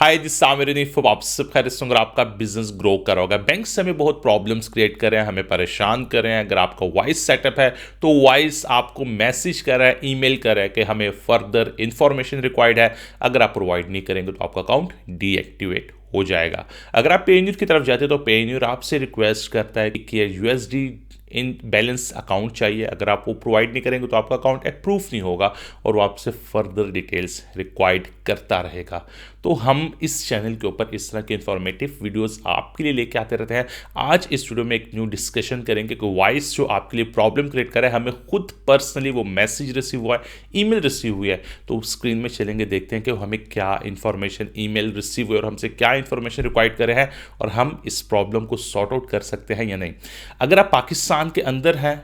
Hi this सामिर knife आप सब खैर सुन आपका बिजनेस ग्रो करा होगा। बैंक से हमें बहुत प्रॉब्लम्स क्रिएट कर रहे हैं, हमें परेशान कर रहे हैं। अगर आपका वॉइस सेटअप है तो वॉइस आपको मैसेज कर रहा है, ईमेल कर रहा है कि हमें फर्दर इंफॉर्मेशन रिक्वायर्ड है। अगर आप प्रोवाइड नहीं करेंगे तो आपका अकाउंट डीएक्टिवेट हो जाएगा। अगर आप पेन्यूर की तरफ जाते हैं तो पेन्यूर आपसे रिक्वेस्ट करता है कि यूएसडी इन बैलेंस अकाउंट चाहिए। अगर आप वो प्रोवाइड नहीं करेंगे तो आपका अकाउंट अप्रूव नहीं होगा और वो आपसे फर्दर डिटेल्स रिक्वायर्ड करता रहेगा। तो हम इस चैनल के ऊपर इस तरह के इंफॉर्मेटिव वीडियोस आपके लिए लेके आते रहते हैं। आज इस वीडियो में एक न्यू डिस्कशन करेंगे कि वॉइस जो आपके लिए प्रॉब्लम क्रिएट कर रहा है, हमें खुद पर्सनली वो मैसेज रिसीव हुआ है, ईमेल रिसीव हुई है, तो स्क्रीन में चलेंगे, देखते हैं कि हमें क्या इन्फॉर्मेशन ईमेल रिसीव हुई और हमसे क्या इन्फॉर्मेशन रिक्वायर्ड कर रहे हैं और हम इस प्रॉब्लम को सॉर्ट आउट कर सकते हैं या नहीं। अगर आप पाकिस्तान के अंदर हैं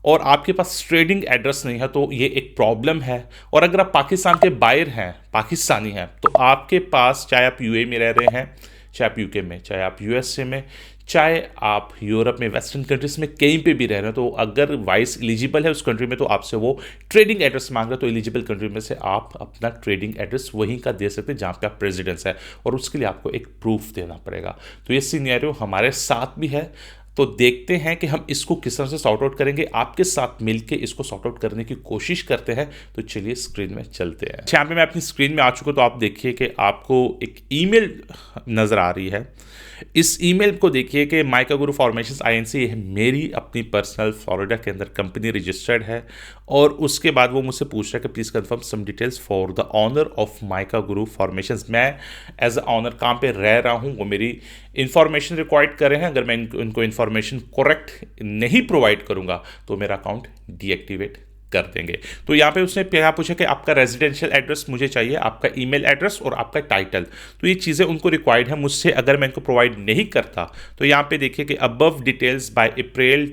और आपके पास ट्रेडिंग एड्रेस नहीं है तो ये एक प्रॉब्लम है। और अगर आप पाकिस्तान के बाहर हैं, पाकिस्तानी हैं, तो आपके पास, चाहे आप यूए में रह रहे हैं, चाहे आप यूके में, चाहे आप यूएसए में, चाहे आप यूरोप में, वेस्टर्न कंट्रीज में कहीं पे भी रह रहे हैं, तो अगर वाइस एलिजिबल है उस कंट्री में तो आपसे वो ट्रेडिंग एड्रेस मांग रहे हैं। तो एलिजिबल कंट्री में से आप अपना ट्रेडिंग एड्रेस वहीं का दे सकते हैं जहाँ पे आप रेजिडेंस है, और उसके लिए आपको एक प्रूफ देना पड़ेगा। तो ये सिनेरियो हमारे साथ भी है। तो देखते हैं कि हम इसको किस तरह से सॉर्ट आउट करेंगे। आपके साथ मिलके इसको सॉर्ट आउट करने की कोशिश करते हैं। तो चलिए स्क्रीन में चलते हैं। यहाँ पे मैं अपनी स्क्रीन में आ चुका, तो आप देखिए कि आपको एक ईमेल नज़र आ रही है। इस ईमेल को देखिए कि माइका गुरु फॉर्मेशंस आईएनसी है, मेरी अपनी पर्सनल फ्लोरिडा के अंदर कंपनी रजिस्टर्ड है। और उसके बाद वो मुझसे पूछ रहा है कि please confirm some details for the owner of Mica Guru formations. मैं एज अ ऑनर कहाँ पे रह रहा हूँ, वो मेरी इंफॉर्मेशन रिक्वायर्ड कर रहे हैं। अगर मैं उनको इन्फॉर्मेशन करेक्ट नहीं प्रोवाइड करूँगा तो मेरा अकाउंट डीएक्टिवेट कर देंगे। तो यहाँ पे उसने क्या पूछा कि आपका रेजिडेंशियल एड्रेस मुझे चाहिए, आपका ईमेल एड्रेस और आपका टाइटल। तो ये चीज़ें उनको रिक्वायर्ड है मुझसे। अगर मैं इनको प्रोवाइड नहीं करता तो यहाँ पे देखिए कि अबव डिटेल्स बाय अप्रैल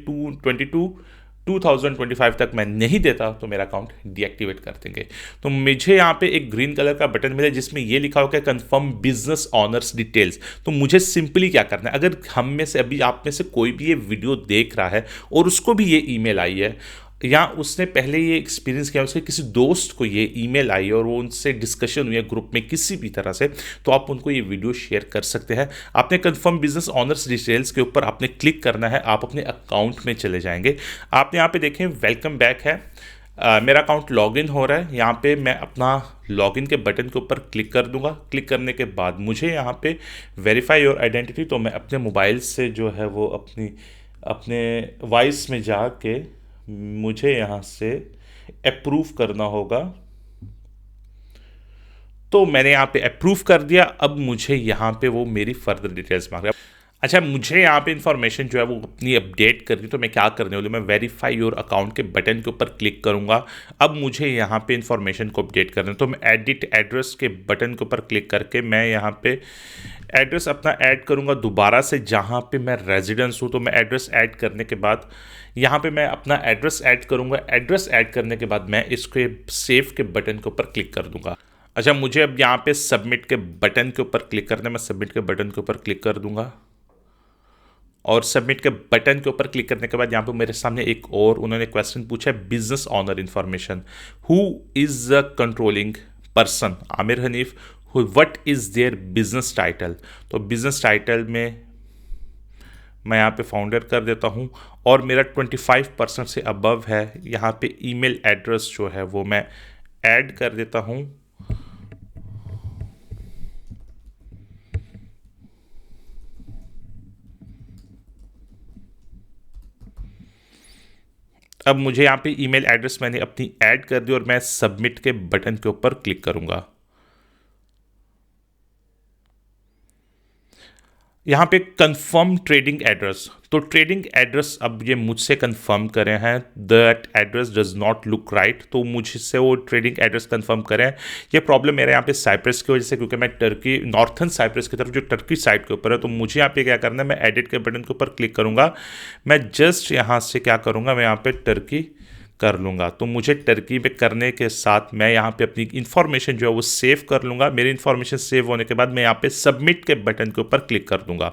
2025 तक मैं नहीं देता तो मेरा अकाउंट डीएक्टिवेट कर देंगे। तो मुझे यहाँ पे एक ग्रीन कलर का बटन मिला जिसमें ये लिखा होगा कंफर्म बिजनेस ऑनर्स डिटेल्स। तो मुझे सिंपली क्या करना है, अगर हम में से अभी आप में से कोई भी ये वीडियो देख रहा है और उसको भी ये ईमेल आई है, या उसने पहले ये एक्सपीरियंस किया, उसके किसी दोस्त को ये ईमेल आई और वो उनसे डिस्कशन हुई है ग्रुप में किसी भी तरह से, तो आप उनको ये वीडियो शेयर कर सकते हैं। आपने कंफर्म बिजनेस ऑनर्स डिटेल्स के ऊपर आपने क्लिक करना है, आप अपने अकाउंट में चले जाएंगे। आपने यहाँ पे देखें वेलकम बैक है। मेरा अकाउंट लॉगिन हो रहा है। यहाँ पे मैं अपना लॉगिन के बटन के ऊपर क्लिक कर दूंगा। क्लिक करने के बाद मुझे यहाँ पे वेरीफाई योर आइडेंटिटी, तो मैं अपने मोबाइल से जो है वो अपने वॉइस में जाके मुझे यहाँ से अप्रूव करना होगा। तो मैंने यहाँ पे अप्रूव कर दिया। अब मुझे यहाँ पे वो मेरी फर्दर डिटेल्स मांग रहा है। अच्छा, मुझे यहाँ पे इंफॉर्मेशन जो है वो अपनी अपडेट करनी, तो मैं क्या करने वाला हूँ, मैं वेरीफाई योर अकाउंट के बटन के ऊपर क्लिक करूँगा। अब मुझे यहाँ पे इंफॉर्मेशन को अपडेट करना है, तो मैं एडिट एड्रेस के बटन के ऊपर क्लिक करके मैं यहाँ पे एड्रेस अपना ऐड करूँगा दोबारा से जहाँ पे मैं रेजिडेंस हूँ। तो मैं एड्रेस ऐड करने के बाद यहाँ पे मैं अपना एड्रेस ऐड करूँगा। एड्रेस ऐड करने के बाद मैं इसके सेव के बटन के ऊपर क्लिक कर दूँगा। अच्छा, मुझे अब यहाँ पे सबमिट के बटन के ऊपर क्लिक करना है। मैं सबमिट के बटन के ऊपर क्लिक कर दूँगा और सबमिट के बटन के ऊपर क्लिक करने के बाद यहाँ पे मेरे सामने एक और उन्होंने क्वेश्चन पूछा है, business honour information, who is the controlling person Aamir Hanif, what is their business title. तो बिजनेस टाइटल में मैं यहाँ पे फाउंडर कर देता हूँ और मेरा 25% से अबव है। यहाँ पे ईमेल एड्रेस जो है वो मैं ऐड कर देता हूँ। अब मुझे यहाँ पे ईमेल एड्रेस मैंने अपनी ऐड कर दी और मैं सबमिट के बटन के ऊपर क्लिक करूँगा। यहाँ पे कंफर्म ट्रेडिंग एड्रेस, तो ट्रेडिंग एड्रेस अब ये मुझसे कंफर्म करें हैं, that address does not look right. तो मुझसे वो ट्रेडिंग एड्रेस कंफर्म करें। ये प्रॉब्लम मेरे यहाँ पे साइप्रस की वजह से, क्योंकि मैं टर्की नॉर्थन साइप्रस की तरफ जो टर्की साइड के ऊपर है, तो मुझे यहाँ पे क्या करना है, मैं एडिट के बटन के ऊपर क्लिक करूँगा। मैं जस्ट यहाँ से क्या करूँगा, मैं यहाँ पे टर्की कर लूँगा। तो मुझे टर्की पे करने के साथ मैं यहाँ पे अपनी इन्फॉर्मेशन जो है वो सेव कर लूँगा। मेरी इन्फॉर्मेशन सेव होने के बाद मैं यहाँ पे सबमिट के बटन के ऊपर क्लिक कर दूँगा।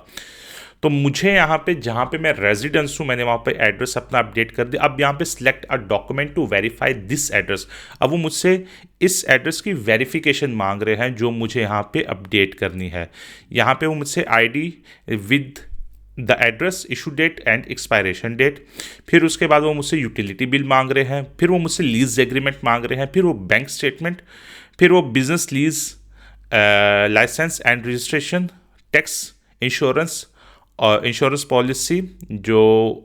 तो मुझे यहाँ पे जहाँ पे मैं रेजिडेंस हूँ मैंने वहाँ पे एड्रेस अपना अपडेट कर दिया। अब यहाँ पे select a document to verify this address. अब वो मुझसे इस एड्रेस की वेरिफिकेशन मांग रहे हैं जो मुझे यहाँ पे अपडेट करनी है। यहाँ पे वो मुझसे ID with the address, issue date and expiration date, फिर उसके बाद वो मुझसे यूटिलिटी बिल मांग रहे हैं, फिर वो मुझसे लीज एग्रीमेंट मांग रहे हैं, फिर वो बैंक स्टेटमेंट, फिर वो business lease license and registration, tax, insurance और इंश्योरेंस पॉलिसी जो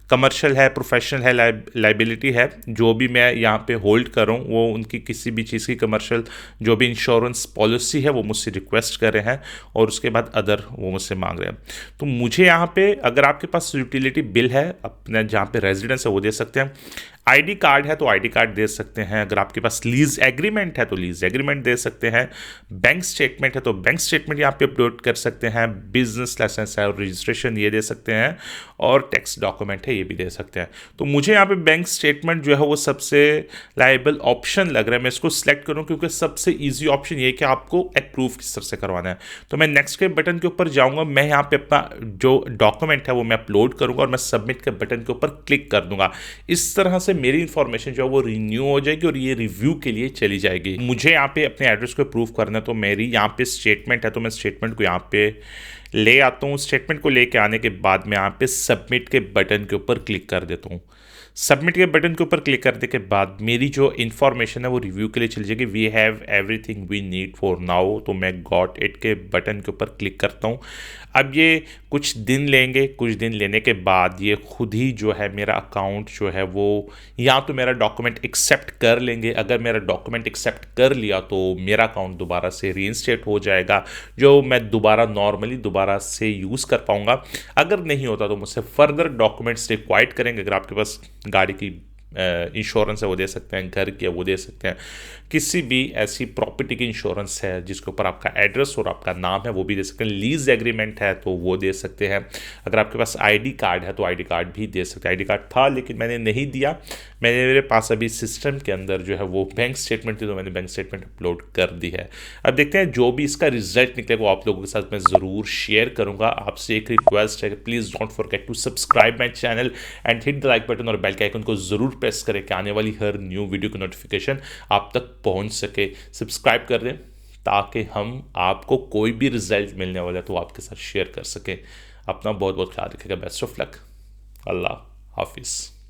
कमर्शियल है, प्रोफेशनल है, लाइबिलिटी है, जो भी मैं यहाँ पे होल्ड करूँ वो उनकी किसी भी चीज़ की कमर्शियल जो भी इंश्योरेंस पॉलिसी है वो मुझसे रिक्वेस्ट कर रहे हैं, और उसके बाद अदर वो मुझसे मांग रहे हैं। तो मुझे यहाँ पे अगर आपके पास यूटिलिटी बिल है अपने जहाँ पे रेजिडेंस है वो दे सकते हैं, आईडी कार्ड है तो आईडी कार्ड दे सकते हैं, अगर आपके पास लीज एग्रीमेंट है तो लीज एग्रीमेंट दे सकते हैं, बैंक स्टेटमेंट है तो बैंक स्टेटमेंट यहाँ पे अपलोड कर सकते हैं, बिजनेस लाइसेंस है और रजिस्ट्रेशन ये दे सकते हैं, और टैक्स डॉक्यूमेंट है ये भी दे सकते हैं। तो मुझे यहाँ पे बैंक स्टेटमेंट जो है वो सबसे लाइबल ऑप्शन लग रहा है, मैं इसको सिलेक्ट करूँ क्योंकि सबसे ईजी ऑप्शन ये है कि आपको अप्रूव किस तरह से करवाना है। तो मैं नेक्स्ट के बटन के ऊपर जाऊँगा, मैं यहाँ पे अपना जो डॉक्यूमेंट है वो मैं अपलोड करूँगा और मैं सबमिट के बटन के ऊपर क्लिक कर दूंगा। इस तरह से मेरी इंफॉर्मेशन जो है वो रिन्यू हो जाएगी और ये रिव्यू के लिए चली जाएगी। मुझे यहाँ पे अपने एड्रेस को प्रूव करना है तो मेरी यहाँ पे स्टेटमेंट है तो मैं स्टेटमेंट को यहाँ पे ले आता हूँ। स्टेटमेंट को लेके आने के बाद मैं यहाँ पे सबमिट के बटन के ऊपर क्लिक कर देता हूँ। सबमिट के बटन के ऊपर क्लिक करने के बाद मेरी जो इन्फॉर्मेशन है वो रिव्यू के लिए चली जाएगी। We have everything we need for now, तो मैं गॉट इट के बटन के ऊपर क्लिक करता हूँ। अब ये कुछ दिन लेंगे, कुछ दिन लेने के बाद ये खुद ही जो है मेरा अकाउंट जो है वो या तो मेरा डॉक्यूमेंट एक्सेप्ट कर लेंगे। अगर मेरा डॉक्यूमेंट एक्सेप्ट कर लिया तो मेरा अकाउंट दोबारा से रीइंस्टेट हो जाएगा, जो मैं दोबारा नॉर्मली दोबारा से यूज़ कर पाऊँगा। अगर नहीं होता तो मुझसे फर्दर डॉक्यूमेंट्स रिक्वायर्ड करेंगे। अगर आपके पास गाड़ी की इंश्योरेंस है वो दे सकते हैं, घर की है वो दे सकते हैं, किसी भी ऐसी प्रॉपर्टी की इंश्योरेंस है जिसके ऊपर आपका एड्रेस और आपका नाम है वो भी दे सकते हैं। लीज एग्रीमेंट है तो वो दे सकते हैं। अगर आपके पास आईडी कार्ड है तो आईडी कार्ड भी दे सकते हैं। आईडी कार्ड था लेकिन मैंने नहीं दिया, मेरे पास अभी सिस्टम के अंदर जो है वो बैंक स्टेटमेंट थी तो मैंने बैंक स्टेटमेंट अपलोड कर दी है। अब देखते हैं जो भी इसका रिजल्ट निकलेगा वो आप लोगों के साथ मैं ज़रूर शेयर करूँगा। आपसे एक रिक्वेस्ट है कि please don't forget to subscribe my channel and hit the like button और बेल के आइकन को ज़रूर प्रेस करें कि आने वाली हर न्यू वीडियो की नोटिफिकेशन आप तक पहुंच सके। सब्सक्राइब कर दें ताकि हम आपको कोई भी रिजल्ट मिलने वाला है तो आपके साथ शेयर कर सकें। अपना बहुत बहुत ख्याल रखिएगा। Best of luck. अल्लाह हाफिज़।